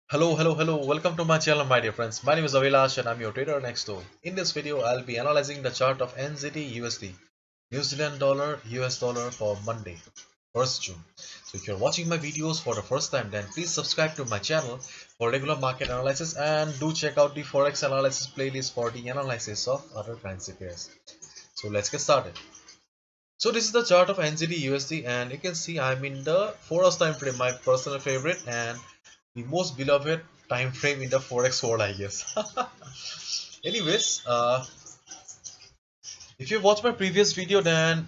Hello, welcome to my channel, my dear friends. My name is Avilash and I'm your trader next door. In this video, I'll be analyzing the chart of NZDUSD, New Zealand dollar, US dollar for Monday, 1st June. So if you're watching my videos for the first time, then please subscribe to my channel for regular market analysis and do check out the Forex analysis playlist for the analysis of other currency pairs. So let's get started. So this is the chart of NZDUSD and you can see I'm in the 4 hours time frame, my personal favorite and the most beloved time frame in the Forex world, I guess. Anyways, if you watched my previous video, then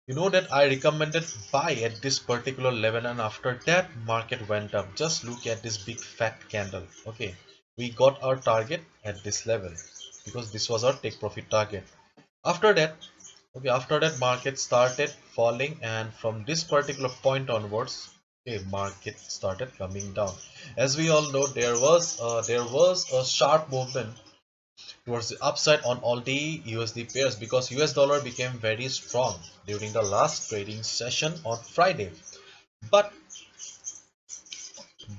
you know that I recommended buy at this particular level, and after that market went up. Just look at this big fat candle. Okay, we got our target at this level because this was our take profit target. After that, market started falling, and from this particular point onwards, okay, market started coming down. As we all know, there was a sharp movement towards the upside on all the USD pairs because US dollar became very strong during the last trading session on Friday. But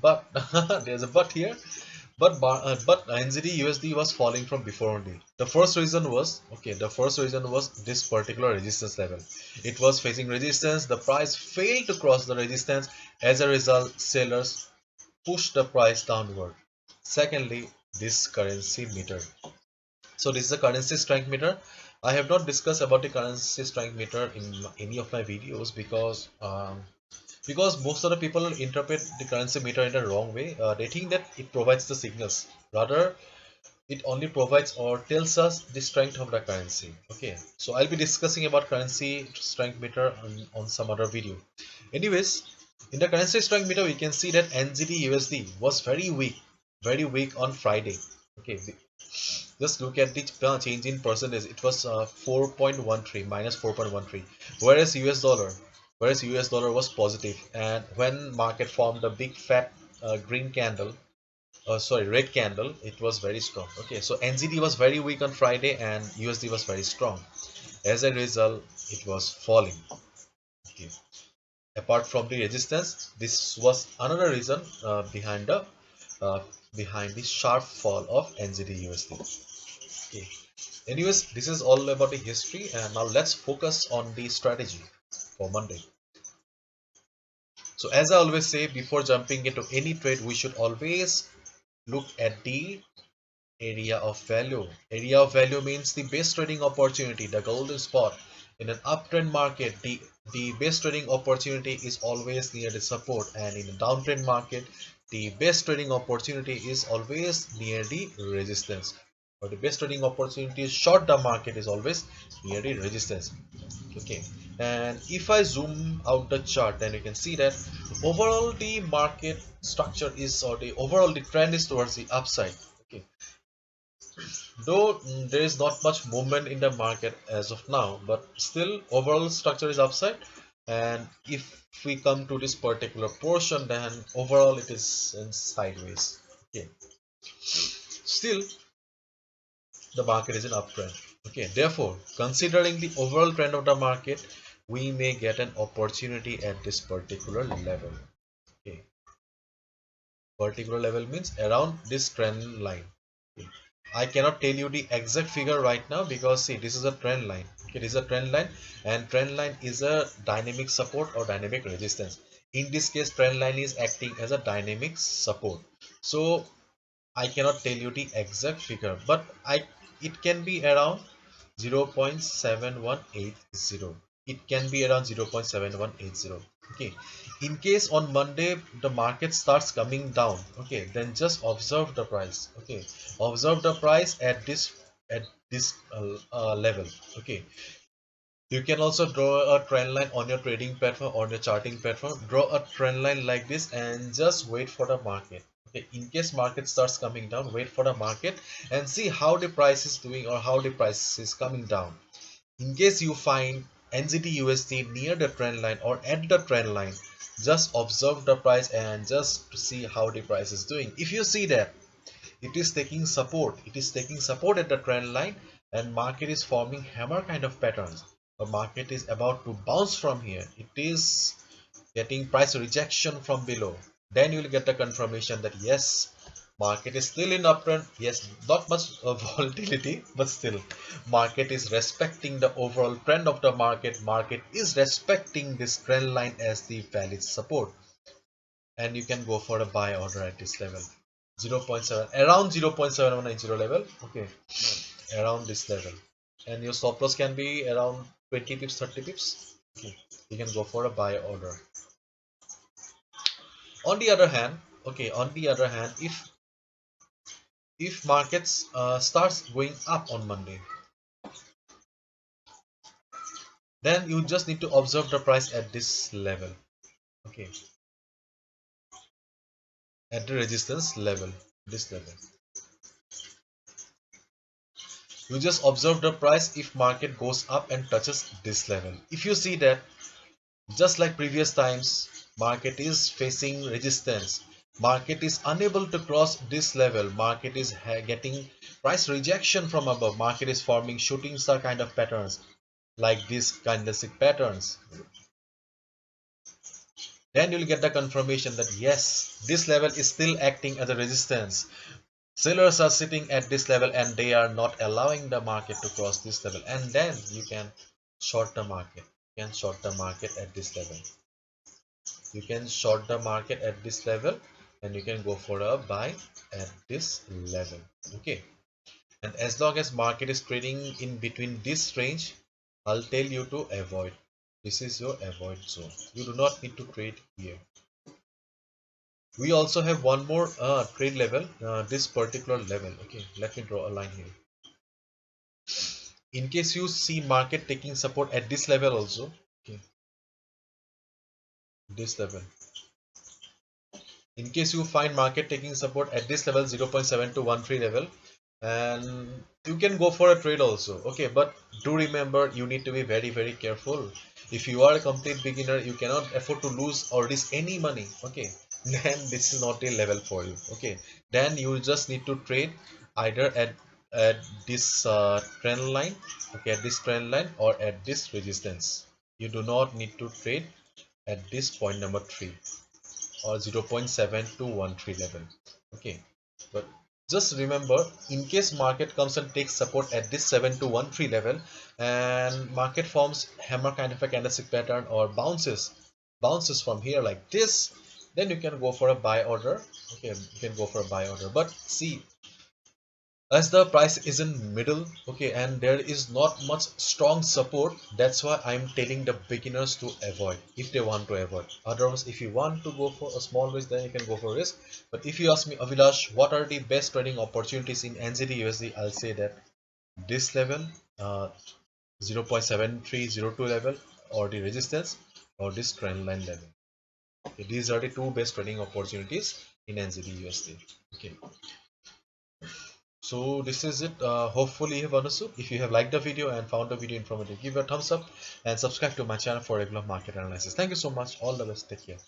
but there's a but here. But NZD USD was falling from before only. The first reason was this particular resistance level. It was facing resistance. The price failed to cross the resistance. As a result, sellers pushed the price downward. Secondly, this currency meter. So this is a currency strength meter. I have not discussed about the currency strength meter in any of my videos because most of the people interpret the currency meter in the wrong way. They think that it provides the signals. Rather, it only provides or tells us the strength of the currency. Okay, so I'll be discussing about currency strength meter on some other video. Anyways, in the currency strength meter, we can see that NZD USD was very weak on Friday. Okay, just look at the change in percentage. It was 4.13 minus 4.13, whereas US dollar was positive. And when market formed a big fat green candle, red candle, it was very strong. Okay, so NZD was very weak on Friday and USD was very strong. As a result, it was falling. Okay, apart from the resistance, this was another reason uh, behind the sharp fall of NZD USD. Okay. Anyways, this is all about the history, and now let's focus on the strategy for Monday. So as I always say, before jumping into any trade, we should always look at the area of value. Area of value means the best trading opportunity, the golden spot. In an uptrend market, the best trading opportunity is always near the support, and in a downtrend market, the best trading opportunity is always near the resistance. Or the best trading opportunity is short the market is always near the resistance. Okay, and if I zoom out the chart, then you can see that overall the market structure is, or the overall the trend is towards the upside. Okay, though there is not much movement in the market as of now, but still overall structure is upside. And if we come to this particular portion, then overall it is in sideways. Okay, still the market is in uptrend. Okay, therefore considering the overall trend of the market, we may get an opportunity at this particular level. Okay, particular level means around this trend line. Okay. I cannot tell you the exact figure right now because see, this is a trend line. Okay, this is a trend line, and trend line is a dynamic support or dynamic resistance. In this case, trend line is acting as a dynamic support. So I cannot tell you the exact figure, but it can be around 0.7180. It can be around 0.7180. Okay, in case on Monday the market starts coming down, okay, then just observe the price. Okay, observe the price at this level. Okay, you can also draw a trend line on your trading platform or your charting platform. Draw a trend line like this and just wait for the market. Okay, in case market starts coming down, wait for the market and see how the price is doing or how the price is coming down. In case you find NZD USD near the trend line or at the trend line, just observe the price and just see how the price is doing. If you see that it is taking support at the trend line, and market is forming hammer kind of patterns. The market is about to bounce from here. It is getting price rejection from below. Then you will get the confirmation that yes, market is still in uptrend. Yes, not much volatility, but still market is respecting the overall trend of the market. Market is respecting this trend line as the valid support, and you can go for a buy order at this level, 0.7, around 0.7190 level. Okay, around this level, and your stop loss can be around 20 pips, 30 pips. Okay, you can go for a buy order. On the other hand, okay, on the other hand, if markets starts going up on Monday, then you just need to observe the price at this level. Okay, at the resistance level, this level. You just observe the price if market goes up and touches this level. If you see that, just like previous times, market is facing resistance. Market is unable to cross this level. Market is getting price rejection from above. Market is forming shooting star kind of patterns, like these candlestick patterns. Then you'll get the confirmation that yes, this level is still acting as a resistance. Sellers are sitting at this level and they are not allowing the market to cross this level. And then you can short the market. You can short the market at this level. You can short the market at this level, and you can go for a buy at this level. Okay, and as long as market is trading in between this range, I'll tell you to avoid. This is your avoid zone. You do not need to trade here. We also have one more trade level, this particular level. Okay, let me draw a line here. In case you see market taking support at this level also, okay, this level. In case you find market taking support at this level, 0.7213 level, and you can go for a trade also. Okay, but do remember, you need to be very careful. If you are a complete beginner, you cannot afford to lose or risk any money. Okay, then this is not a level for you. Okay, then you just need to trade either at this trend line, okay, at this trend line, or at this resistance. You do not need to trade at this point number 3 or 0.7213 level. Okay, but just remember, in case market comes and takes support at this 7213 level and market forms hammer kind of a candlestick pattern or bounces from here like this, then you can go for a buy order. Okay, you can go for a buy order, but see, as the price is in middle, okay, and there is not much strong support, that's why I'm telling the beginners to avoid if they want to avoid. Otherwise, if you want to go for a small risk, then you can go for risk. But if you ask me, Avilash, what are the best trading opportunities in NZDUSD, I'll say that this level, 0.7302 level, or the resistance, or this trend line level. Okay, these are the two best trading opportunities in NZDUSD. Okay, so this is it. Hopefully you have understood. If you have liked the video and found the video informative, give a thumbs up and subscribe to my channel for regular market analysis. Thank you so much. All the best. Take care.